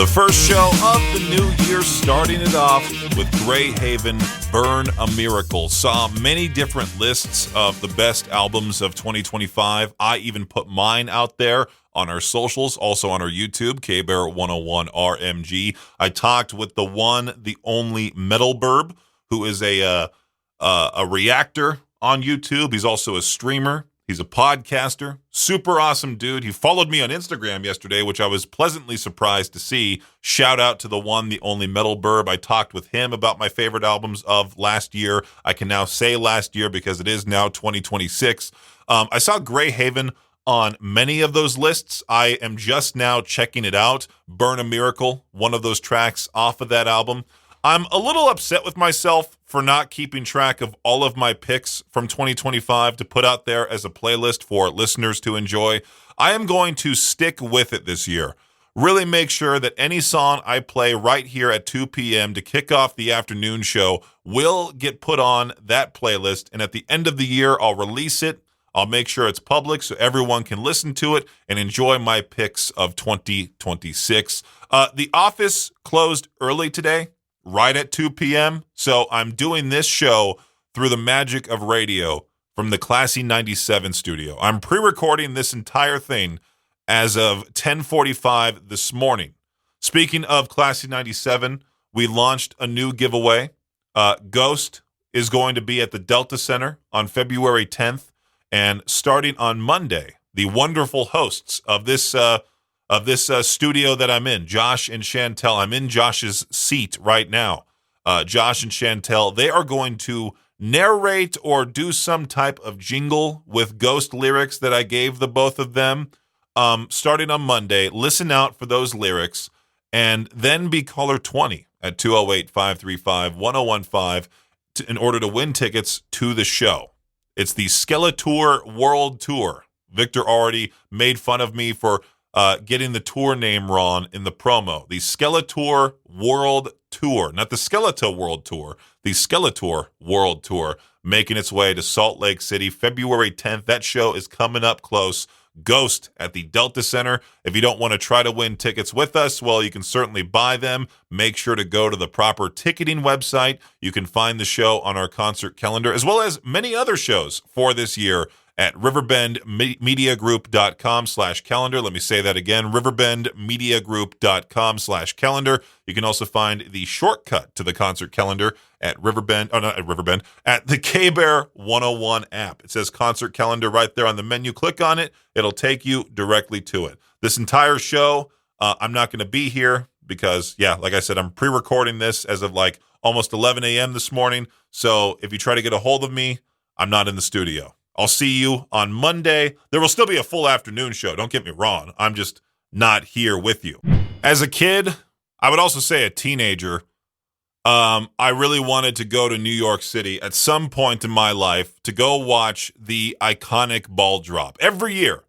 The first show of the new year, starting it off with Grey Haven, Burn a Miracle. Saw many different lists of the best albums of 2025. I even put mine out there on our socials, also on our YouTube, KBear101RMG. I talked with the one, the only Metal Burb, who is a reactor on YouTube. He's also a streamer. He's a podcaster, super awesome dude. He followed me on Instagram yesterday, which I was pleasantly surprised to see. Shout out to the one, the only Metal Burb. I talked with him about my favorite albums of last year. I can now say last year because it is now 2026. I saw Grey Haven on many of those lists. I am just now checking it out. Burn a Miracle, one of those tracks off of that album. I'm a little upset with myself for not keeping track of all of my picks from 2025 to put out there as a playlist for listeners to enjoy. I am going to stick with it this year. Really make sure that any song I play right here at 2 p.m. to kick off the afternoon show will get put on that playlist. And at the end of the year, I'll release it. I'll make sure it's public so everyone can listen to it and enjoy my picks of 2026. The Office closed early today, right at 2 p.m. So I'm doing this show through the magic of radio from the Classy 97 studio. I'm pre-recording this entire thing as of 10:45 this morning. Speaking of Classy 97, we launched a new giveaway. Ghost is going to be at the Delta Center on February 10th. And starting on Monday, the wonderful hosts of this studio that I'm in, Josh and Chantel. I'm in Josh's seat right now. Josh and Chantel, they are going to narrate or do some type of jingle with Ghost lyrics that I gave the both of them. Starting on Monday, listen out for those lyrics and then be caller 20 at 208-535-1015 in order to win tickets to the show. It's the Skeletor World Tour. Victor already made fun of me for getting the tour name wrong in the promo. The Skeletor World Tour, not the Skeletor World Tour, the Skeletor World Tour, making its way to Salt Lake City, February 10th. That show is coming up close. Ghost at the Delta Center. If you don't want to try to win tickets with us, well, you can certainly buy them. Make sure to go to the proper ticketing website. You can find the show on our concert calendar, as well as many other shows for this year at riverbendmediagroup.com/calendar. Let me say that again, riverbendmediagroup.com/calendar. You can also find the shortcut to the concert calendar at at the KBear 101 app. It says concert calendar right there on the menu. Click on it. It'll take you directly to it. This entire show, I'm not going to be here because, like I said, I'm pre-recording this as of like almost 11 a.m. this morning. So if you try to get a hold of me, I'm not in the studio. I'll see you on Monday. There will still be a full afternoon show. Don't get me wrong. I'm just not here with you. As a kid, I would also say a teenager, I really wanted to go to New York City at some point in my life to go watch the iconic ball drop. Every year,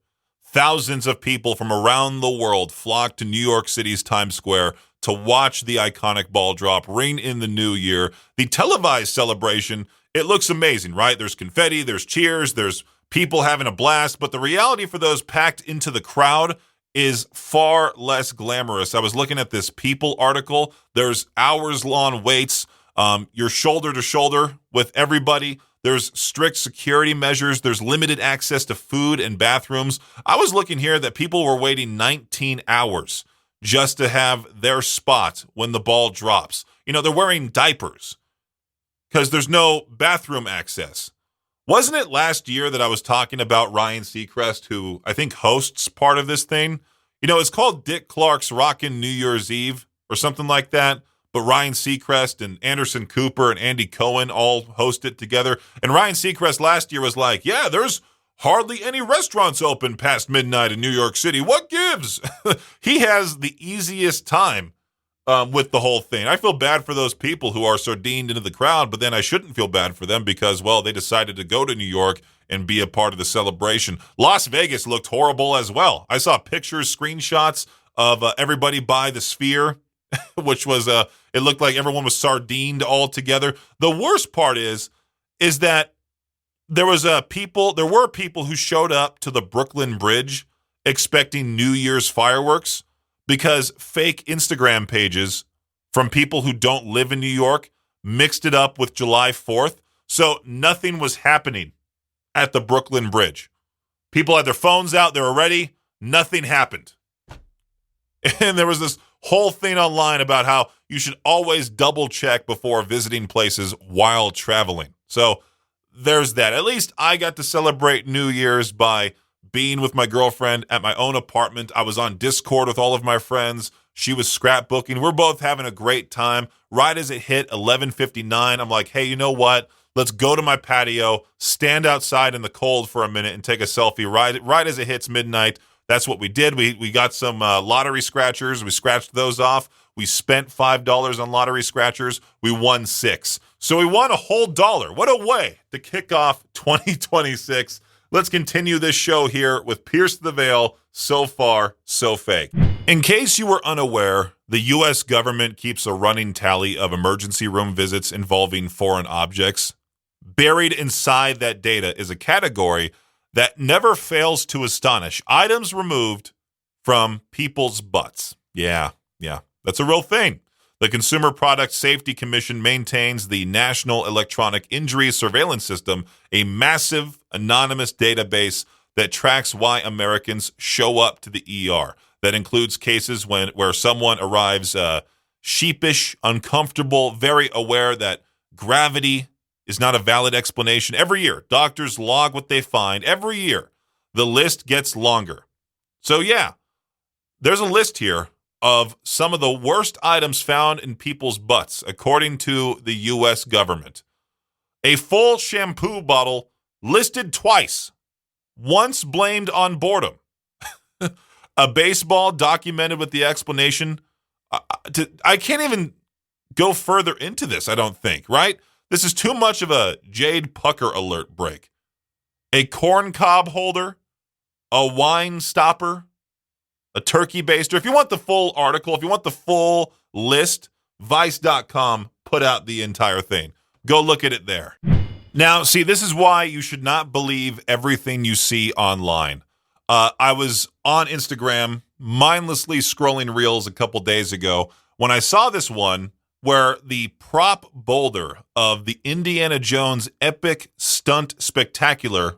thousands of people from around the world flock to New York City's Times Square to watch the iconic ball drop ring in the new year. The televised celebration, it looks amazing, right? There's confetti, there's cheers, there's people having a blast, but the reality for those packed into the crowd is far less glamorous. I was looking at this People article. There's hours-long waits. You're shoulder to shoulder with everybody. There's strict security measures. There's limited access to food and bathrooms. I was looking here that people were waiting 19 hours just to have their spot when the ball drops. You know, they're wearing diapers because there's no bathroom access. Wasn't it last year that I was talking about Ryan Seacrest, who I think hosts part of this thing? You know, it's called Dick Clark's Rockin' New Year's Eve or something like that. But Ryan Seacrest and Anderson Cooper and Andy Cohen all host it together. And Ryan Seacrest last year was like, yeah, there's hardly any restaurants open past midnight in New York City. What gives? He has the easiest time with the whole thing. I feel bad for those people who are sardined into the crowd, but then I shouldn't feel bad for them because, well, they decided to go to New York and be a part of the celebration. Las Vegas looked horrible as well. I saw pictures, screenshots of everybody by the Sphere, which was, it looked like everyone was sardined all together. The worst part is that there were people who showed up to the Brooklyn Bridge expecting New Year's fireworks, because fake Instagram pages from people who don't live in New York mixed it up with July 4th. So nothing was happening at the Brooklyn Bridge. People had their phones out. They were ready. Nothing happened. And there was this whole thing online about how you should always double check before visiting places while traveling. So there's that. At least I got to celebrate New Year's by being with my girlfriend at my own apartment. I was on Discord with all of my friends. She was scrapbooking. We're both having a great time. Right as it hit 11:59, I'm like, hey, you know what? Let's go to my patio, stand outside in the cold for a minute and take a selfie right as it hits midnight. That's what we did. We got some lottery scratchers. We scratched those off. We spent $5 on lottery scratchers. We won $6. So we won a whole $1. What a way to kick off 2026. Let's continue this show here with Pierce the Veil, So Far, So Fake. In case you were unaware, the U.S. government keeps a running tally of emergency room visits involving foreign objects. Buried inside that data is a category that never fails to astonish. Items removed from people's butts. Yeah, that's a real thing. The Consumer Product Safety Commission maintains the National Electronic Injury Surveillance System, a massive anonymous database that tracks why Americans show up to the ER. That includes cases where someone arrives sheepish, uncomfortable, very aware that gravity is not a valid explanation. Every year, doctors log what they find. Every year, the list gets longer. So yeah, there's a list here of some of the worst items found in people's butts, according to the U.S. government. A full shampoo bottle listed twice, once blamed on boredom. A baseball documented with the explanation. I can't even go further into this, I don't think, right? This is too much of a Jade Pucker alert break. A corn cob holder, a wine stopper, a turkey baster. If you want the full article, if you want the full list, Vice.com put out the entire thing. Go look at it there. Now, see, this is why you should not believe everything you see online. I was on Instagram mindlessly scrolling reels a couple days ago when I saw this one where the prop boulder of the Indiana Jones epic stunt spectacular,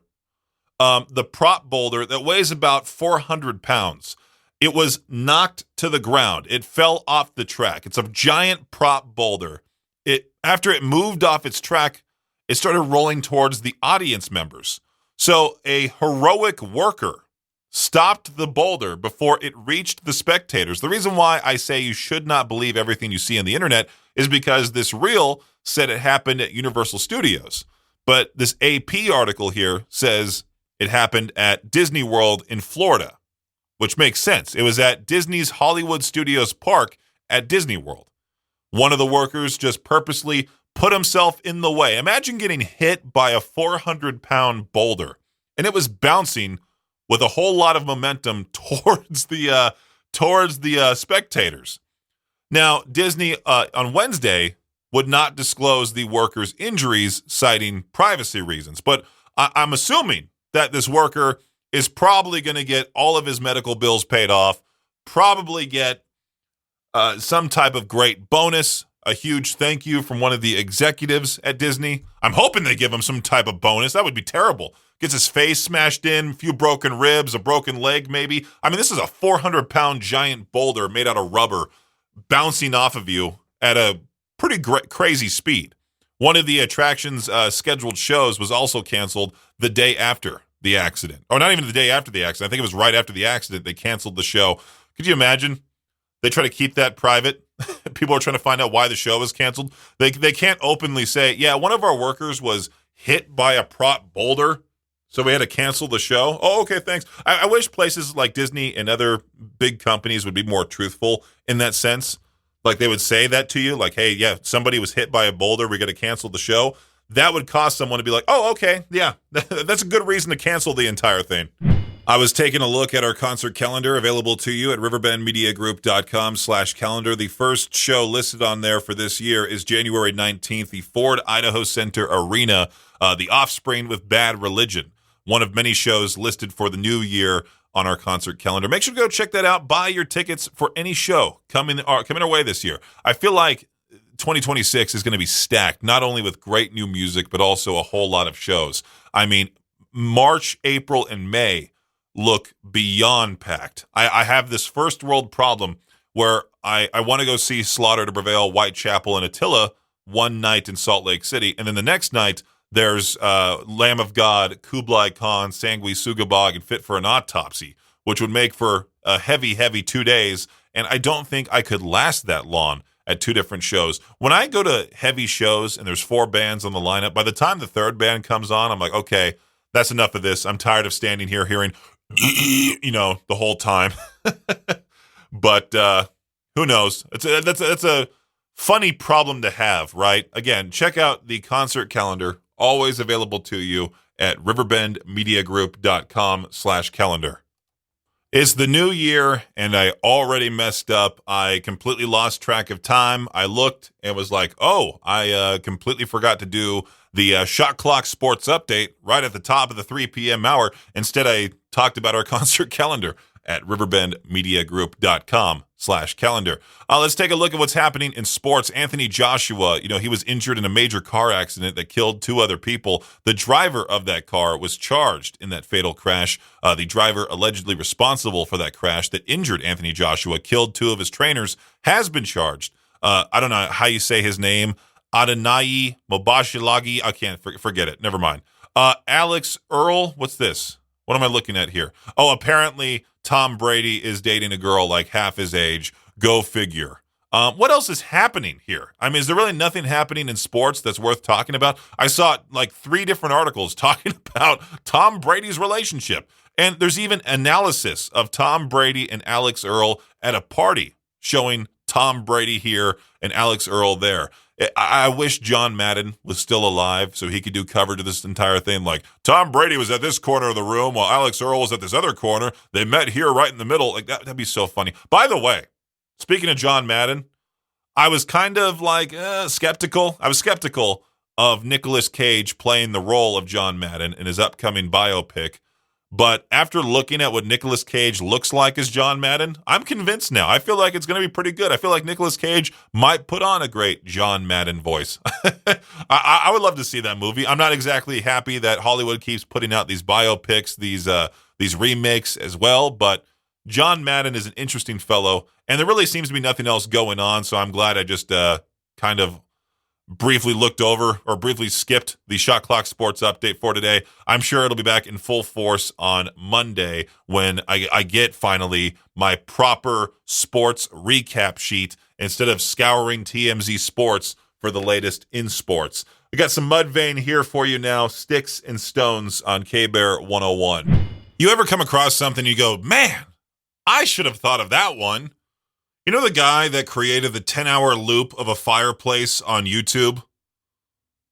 the prop boulder that weighs about 400 pounds, it was knocked to the ground. It fell off the track. It's a giant prop boulder. After it moved off its track, it started rolling towards the audience members. So a heroic worker stopped the boulder before it reached the spectators. The reason why I say you should not believe everything you see on the internet is because this reel said it happened at Universal Studios. But this AP article here says it happened at Disney World in Florida, which makes sense. It was at Disney's Hollywood Studios Park at Disney World. One of the workers just purposely put himself in the way. Imagine getting hit by a 400-pound boulder, and it was bouncing with a whole lot of momentum towards the spectators. Now, Disney on Wednesday would not disclose the worker's injuries, citing privacy reasons. But I'm assuming that this worker is probably going to get all of his medical bills paid off, probably get some type of great bonus, a huge thank you from one of the executives at Disney. I'm hoping they give him some type of bonus. That would be terrible. Gets his face smashed in, a few broken ribs, a broken leg maybe. I mean, this is a 400-pound giant boulder made out of rubber bouncing off of you at a pretty crazy speed. One of the attraction's scheduled shows was also canceled the day after the accident. Or not even the day after the accident. I think it was right after the accident they canceled the show. Could you imagine? They try to keep that private. People are trying to find out why the show was canceled. They can't openly say, yeah, one of our workers was hit by a prop boulder, so we had to cancel the show. Oh, okay, thanks. I wish places like Disney and other big companies would be more truthful in that sense. Like they would say that to you, like, hey, yeah, somebody was hit by a boulder, we got to cancel the show. That would cause someone to be like, oh, okay, yeah, that's a good reason to cancel the entire thing. I was taking a look at our concert calendar available to you at riverbendmediagroup.com/calendar. The first show listed on there for this year is January 19th, the Ford Idaho Center Arena, The Offspring with Bad Religion. one of many shows listed for the new year on our concert calendar. Make sure to go check that out. Buy your tickets for any show coming our way this year. I feel like 2026 is going to be stacked, not only with great new music, but also a whole lot of shows. I mean, March, April, and May look beyond packed. I have this first world problem where I want to go see Slaughter to Prevail, Whitechapel, and Attila one night in Salt Lake City, and then the next night there's Lamb of God, Kublai Khan, Sangui Sugabog, and Fit for an Autopsy, which would make for a heavy 2 days, and I don't think I could last that long at two different shows. When I go to heavy shows and there's 4 bands on the lineup, by the time the third band comes on, I'm like, okay, that's enough of this. I'm tired of standing here hearing, the whole time. But who knows? That's a funny problem to have, right? Again, check out the concert calendar, always available to you at riverbendmediagroup.com/calendar. It's the new year, and I already messed up. I completely lost track of time. I looked and was like, I completely forgot to do the Shot Clock Sports Update right at the top of the 3 p.m. hour. Instead, I talked about our concert calendar at riverbendmediagroup.com/calendar. Let's take a look at what's happening in sports. Anthony Joshua, he was injured in a major car accident that killed 2 other people. The driver of that car was charged in that fatal crash. The driver allegedly responsible for that crash that injured Anthony Joshua, killed 2 of his trainers, has been charged. I don't know how you say his name. Adonai Mobashilagi. I can't forget it. Never mind. Alex Earl. What's this? What am I looking at here? Oh, apparently Tom Brady is dating a girl like half his age. Go figure. What else is happening here? I mean, is there really nothing happening in sports that's worth talking about? I saw like 3 different articles talking about Tom Brady's relationship. And there's even analysis of Tom Brady and Alex Earl at a party showing Tom Brady here and Alex Earl there. I wish John Madden was still alive so he could do coverage of this entire thing. Like, Tom Brady was at this corner of the room while Alex Earl was at this other corner. They met here right in the middle. Like, that'd be so funny. By the way, speaking of John Madden, I was kind of like skeptical. I was skeptical of Nicolas Cage playing the role of John Madden in his upcoming biopic. But after looking at what Nicolas Cage looks like as John Madden, I'm convinced now. I feel like it's going to be pretty good. I feel like Nicolas Cage might put on a great John Madden voice. I would love to see that movie. I'm not exactly happy that Hollywood keeps putting out these biopics, these remakes as well. But John Madden is an interesting fellow, and there really seems to be nothing else going on. So I'm glad I just kind of briefly looked over or briefly skipped the Shot Clock Sports Update for today. I'm sure it'll be back in full force on Monday when I get finally my proper sports recap sheet instead of scouring TMZ Sports for the latest in sports. We got some Mudvayne here for you now. Sticks and Stones on K-Bear 101. You ever come across something you go, man, I should have thought of that one? You know the guy that created the 10-hour loop of a fireplace on YouTube?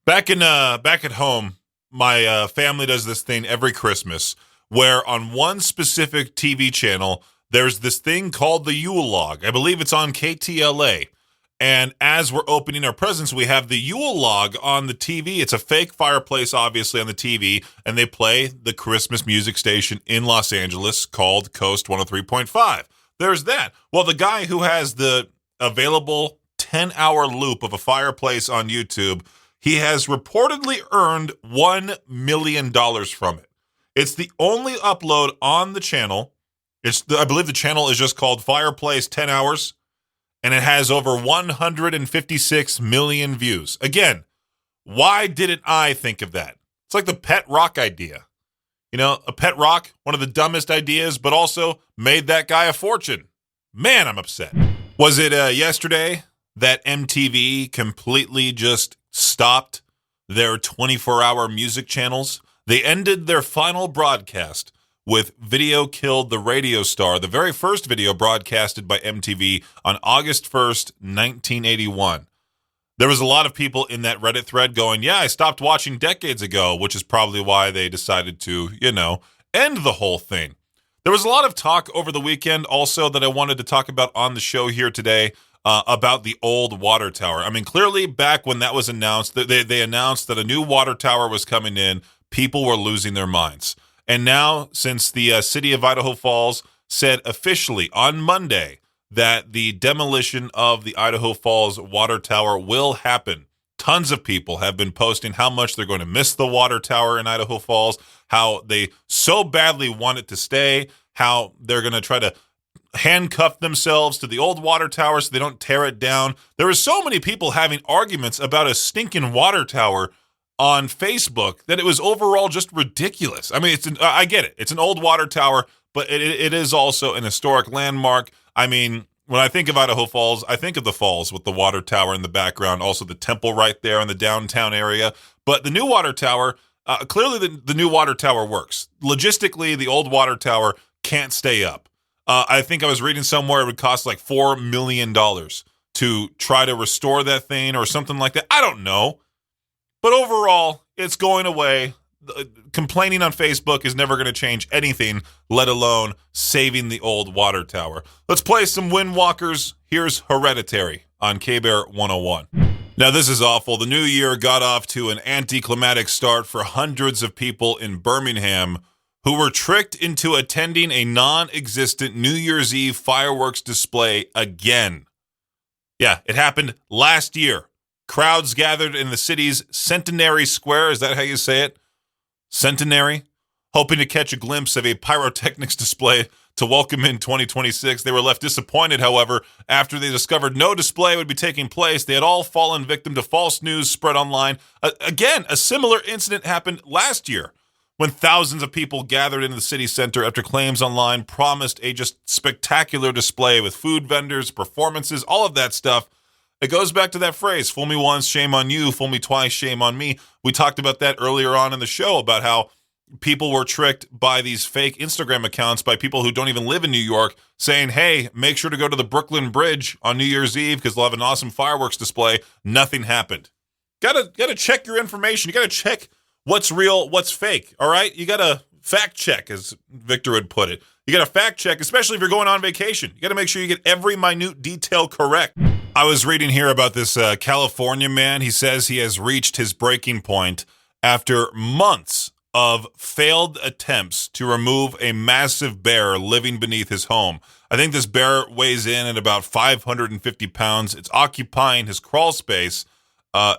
Back at home, my family does this thing every Christmas where on one specific TV channel, there's this thing called the Yule log. I believe it's on KTLA. And as we're opening our presents, we have the Yule log on the TV. It's a fake fireplace, obviously, on the TV. And they play the Christmas music station in Los Angeles called Coast 103.5. There's that. Well, the guy who has the available 10-hour loop of a fireplace on YouTube, he has reportedly earned $1 million from it. It's the only upload on the channel. I believe the channel is just called Fireplace 10 Hours, and it has over 156 million views. Again, why didn't I think of that? It's like the pet rock idea. A pet rock, one of the dumbest ideas, but also made that guy a fortune. Man, I'm upset. Was it yesterday that MTV completely just stopped their 24-hour music channels? They ended their final broadcast with Video Killed the Radio Star, the very first video broadcasted by MTV on August 1st, 1981. There was a lot of people in that Reddit thread going, yeah, I stopped watching decades ago, which is probably why they decided to, end the whole thing. There was a lot of talk over the weekend also that I wanted to talk about on the show here today about the old water tower. I mean, clearly back when that was announced, they announced that a new water tower was coming in, people were losing their minds. And now, since the city of Idaho Falls said officially on Monday that the demolition of the Idaho Falls water tower will happen, tons of people have been posting how much they're going to miss the water tower in Idaho Falls, how they so badly want it to stay, how they're going to try to handcuff themselves to the old water tower so they don't tear it down. There were so many people having arguments about a stinking water tower on Facebook that it was overall just ridiculous. I mean, I get it. It's an old water tower, but it is also an historic landmark. I mean, when I think of Idaho Falls, I think of the falls with the water tower in the background, also the temple right there in the downtown area. But the new water tower, clearly the new water tower works. Logistically, the old water tower can't stay up. I think I was reading somewhere it would cost like $4 million to try to restore that thing or something like that. I don't know. But overall, it's going away. Complaining on Facebook is never going to change anything, let alone saving the old water tower. Let's play some Windwalkers. Here's Hereditary on K-Bear 101. Now, this is awful. The new year got off to an anticlimactic start for hundreds of people in Birmingham who were tricked into attending a non-existent New Year's Eve fireworks display again. Yeah, it happened last year. Crowds gathered in the city's Centenary Square. Is that how you say it? Centenary? Hoping to catch a glimpse of a pyrotechnics display to welcome in 2026. They were left disappointed, however, after they discovered no display would be taking place. They had all fallen victim to false news spread online. Again, a similar incident happened last year when thousands of people gathered into the city center after claims online promised a just spectacular display with food vendors, performances, all of that stuff. It goes back to that phrase, fool me once, shame on you, fool me twice, shame on me. We talked about that earlier on in the show about how people were tricked by these fake Instagram accounts by people who don't even live in New York saying, hey, make sure to go to the Brooklyn Bridge on New Year's Eve because they'll have an awesome fireworks display. Nothing happened. Gotta check your information. You gotta check what's real, what's fake, all right? You gotta fact check, as Victor would put it. You gotta fact check, especially if you're going on vacation. You gotta make sure you get every minute detail correct. I was reading here about this California man. He says he has reached his breaking point after months of failed attempts to remove a massive bear living beneath his home. I think this bear weighs in at about 550 pounds. It's occupying his crawl space.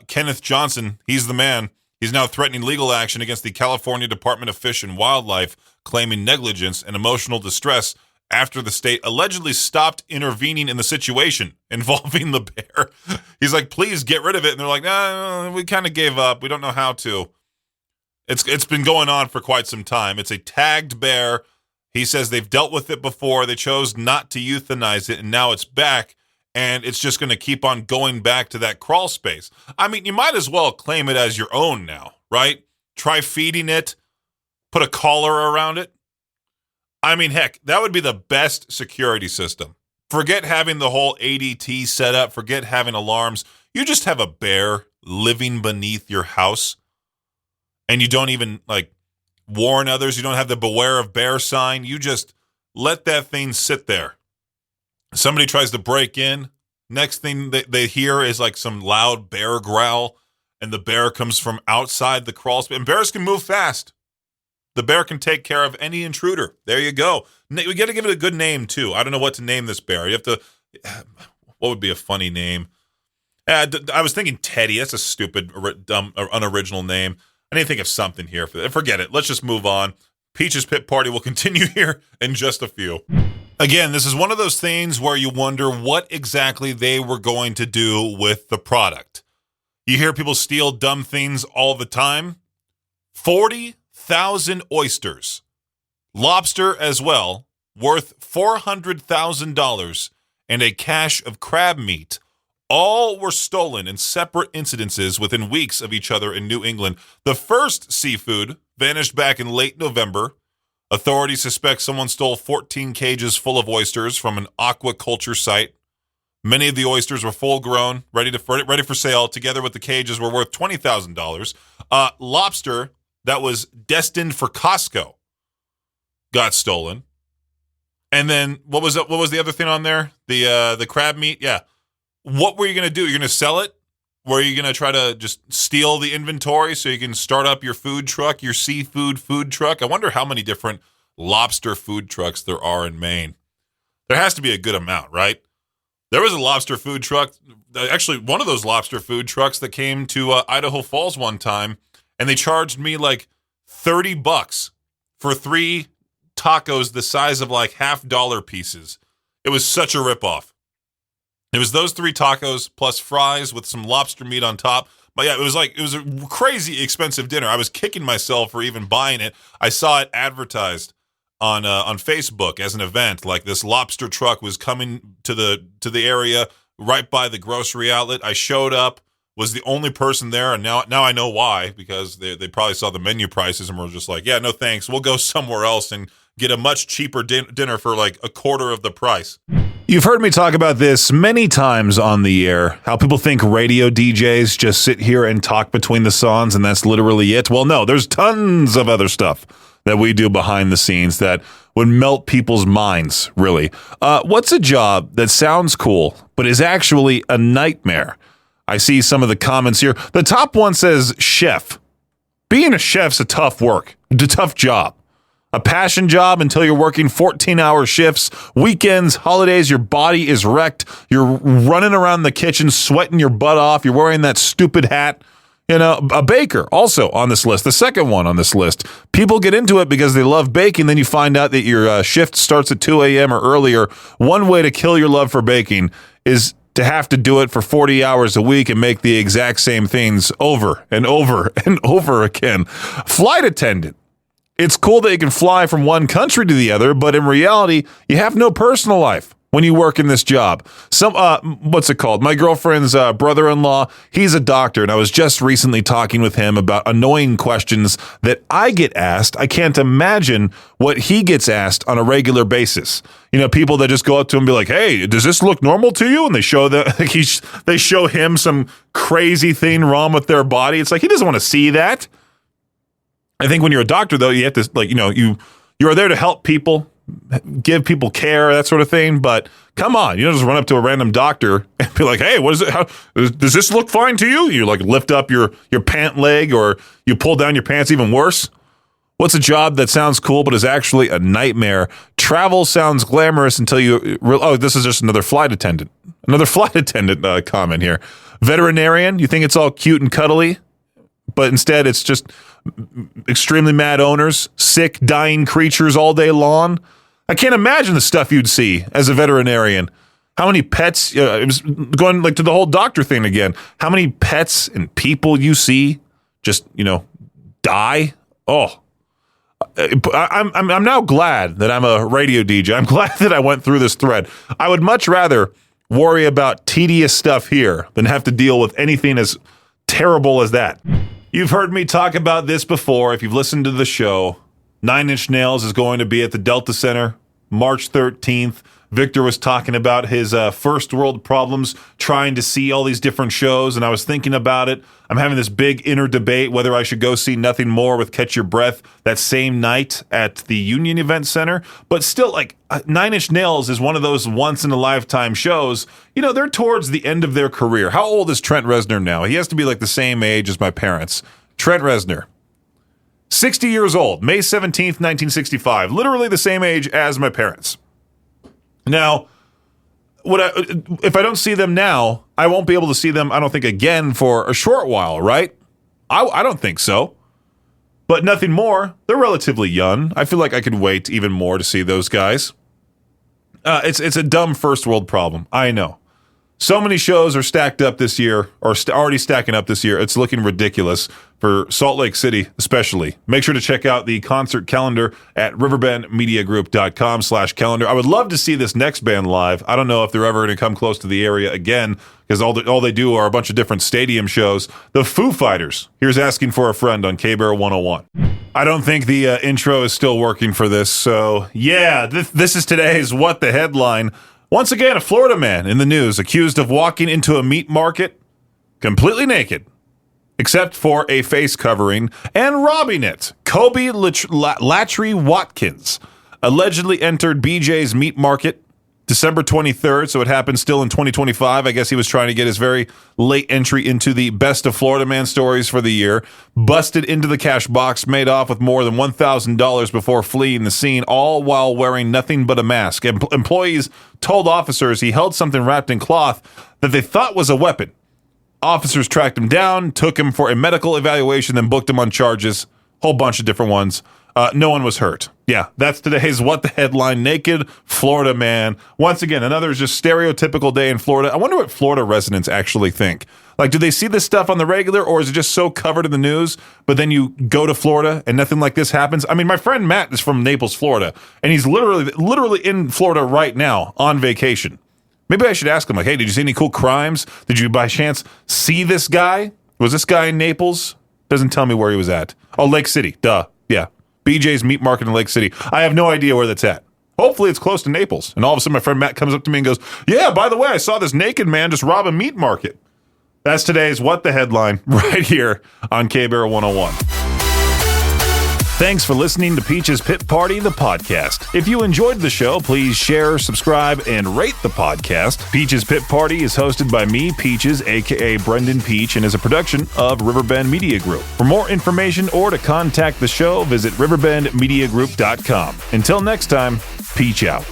Kenneth Johnson, he's the man. He's now threatening legal action against the California Department of Fish and Wildlife, claiming negligence and emotional distress after the state allegedly stopped intervening in the situation involving the bear. He's like, please get rid of it. And they're like, no, we kind of gave up. We don't know how to. It's been going on for quite some time. It's a tagged bear. He says they've dealt with it before. They chose not to euthanize it, and now it's back. And it's just going to keep on going back to that crawl space. I mean, you might as well claim it as your own now, right? Try feeding it, put a collar around it. I mean, heck, that would be the best security system. Forget having the whole ADT set up. Forget having alarms. You just have a bear living beneath your house, and you don't even, warn others. You don't have the beware of bear sign. You just let that thing sit there. Somebody tries to break in. Next thing they hear is some loud bear growl, and the bear comes from outside the crawl space. And bears can move fast. The bear can take care of any intruder. There you go. We got to give it a good name, too. I don't know what to name this bear. You have to... What would be a funny name? I was thinking Teddy. That's a stupid, dumb, unoriginal name. I need to think of something here. Forget it. Let's just move on. Peach's Pit Party will continue here in just a few. Again, this is one of those things where you wonder what exactly they were going to do with the product. You hear people steal dumb things all the time. 40,000 oysters, lobster as well, worth $400,000, and a cache of crab meat. All were stolen in separate incidences within weeks of each other in New England. The first seafood vanished back in late November. Authorities suspect someone stole 14 cages full of oysters from an aquaculture site. Many of the oysters were full-grown, ready for sale. Together with the cages were worth $20,000. Lobster that was destined for Costco got stolen. And then what was the other thing on there? The crab meat. Yeah. What were you going to do? You're going to sell it? Where are you going to try to just steal the inventory so you can start up your food truck, your seafood food truck? I wonder how many different lobster food trucks there are in Maine. There has to be a good amount, right? There was a lobster food truck, actually one of those lobster food trucks that came to Idaho Falls one time, and they charged me like $30 for 3 tacos the size of like $half pieces. It was such a ripoff. It was those 3 tacos plus fries with some lobster meat on top. But yeah, it was a crazy expensive dinner. I was kicking myself for even buying it. I saw it advertised on Facebook as an event. Like this lobster truck was coming to the area right by the grocery outlet. I showed up, was the only person there, and now I know why, because they probably saw the menu prices and were just like, yeah, no thanks. We'll go somewhere else and get a much cheaper dinner for like a quarter of the price. You've heard me talk about this many times on the air, how people think radio DJs just sit here and talk between the songs and that's literally it. Well, no, there's tons of other stuff that we do behind the scenes that would melt people's minds, really. What's a job that sounds cool but is actually a nightmare? I see some of the comments here. The top one says chef. Being a chef's a tough work, a tough job. A passion job until you're working 14-hour shifts, weekends, holidays, your body is wrecked. You're running around the kitchen, sweating your butt off. You're wearing that stupid hat. You know, a baker also on this list. The second one on this list. People get into it because they love baking. Then you find out that your shift starts at 2 a.m. or earlier. One way to kill your love for baking is to have to do it for 40 hours a week and make the exact same things over and over and over again. Flight attendant. It's cool that you can fly from one country to the other, but in reality, you have no personal life when you work in this job. What's it called? My girlfriend's brother-in-law, he's a doctor, and I was just recently talking with him about annoying questions that I get asked. I can't imagine what he gets asked on a regular basis. You know, people that just go up to him and be like, hey, does this look normal to you? And they show they show him some crazy thing wrong with their body. It's like, he doesn't want to see that. I think when you're a doctor, though, you have to, like, you know, you are there to help people, give people care, that sort of thing. But come on, you don't just run up to a random doctor and be like, hey, what is it? How does this look fine to you? You like lift up your pant leg, or you pull down your pants even worse. What's a job that sounds cool but is actually a nightmare? Travel sounds glamorous until this is just another flight attendant. Another flight attendant comment here. Veterinarian, you think it's all cute and cuddly, but instead it's just extremely mad owners, sick, dying creatures all day long. I can't imagine the stuff you'd see as a veterinarian. How many pets, it was going like to the whole doctor thing again. How many pets and people you see just, you know, die? Oh, I'm now glad that I'm a radio DJ. I'm glad that I went through this thread. I would much rather worry about tedious stuff here than have to deal with anything as terrible as that. You've heard me talk about this before. If you've listened to the show, 9 Inch Nails is going to be at the Delta Center March 13th. Victor was talking about his first world problems trying to see all these different shows, and I was thinking about it. I'm having this big inner debate whether I should go see Nothing More with Catch Your Breath that same night at the Union Event Center. But still, like, 9 Inch Nails is one of those once-in-a-lifetime shows. You know, they're towards the end of their career. How old is Trent Reznor now? He has to be like the same age as my parents. Trent Reznor. 60 years old, May 17th, 1965. Literally the same age as my parents. Now, if I don't see them now, I won't be able to see them, I don't think, again for a short while, right? I don't think so. But Nothing More, they're relatively young. I feel like I could wait even more to see those guys. It's a dumb first world problem. I know. So many shows are stacked up this year, or already stacking up this year. It's looking ridiculous for Salt Lake City, especially. Make sure to check out the concert calendar at riverbendmediagroup.com/calendar. I would love to see this next band live. I don't know if they're ever going to come close to the area again, because all they do are a bunch of different stadium shows. The Foo Fighters. Here's Asking for a Friend on K-Bear 101. I don't think the intro is still working for this, so yeah, this is today's What the Headline. Once again, a Florida man in the news accused of walking into a meat market completely naked, except for a face covering, and robbing it. Kobe Latry Watkins allegedly entered BJ's meat market December 23rd, so it happened still in 2025. I guess he was trying to get his very late entry into the best of Florida man stories for the year. Busted into the cash box, made off with more than $1,000 before fleeing the scene, all while wearing nothing but a mask. Employees told officers he held something wrapped in cloth that they thought was a weapon. Officers tracked him down, took him for a medical evaluation, then booked him on charges. Whole bunch of different ones. No one was hurt. Yeah, that's today's What the Headline. Naked Florida man. Once again, another just stereotypical day in Florida. I wonder what Florida residents actually think. Like, do they see this stuff on the regular, or is it just so covered in the news, but then you go to Florida and nothing like this happens? I mean, my friend Matt is from Naples, Florida, and he's literally in Florida right now on vacation. Maybe I should ask him, like, hey, did you see any cool crimes? Did you by chance see this guy? Was this guy in Naples? Doesn't tell me where he was at. Oh, Lake City. Duh. Yeah. BJ's Meat Market in Lake City. I have no idea where that's at. Hopefully it's close to Naples. And all of a sudden my friend Matt comes up to me and goes, yeah, by the way, I saw this naked man just rob a meat market. That's today's What the Headline right here on K-Bear 101. Thanks for listening to Peach's Pit Party, the podcast. If you enjoyed the show, please share, subscribe, and rate the podcast. Peach's Pit Party is hosted by me, Peaches, a.k.a. Brendan Peach, and is a production of Riverbend Media Group. For more information or to contact the show, visit riverbendmediagroup.com. Until next time, Peach out.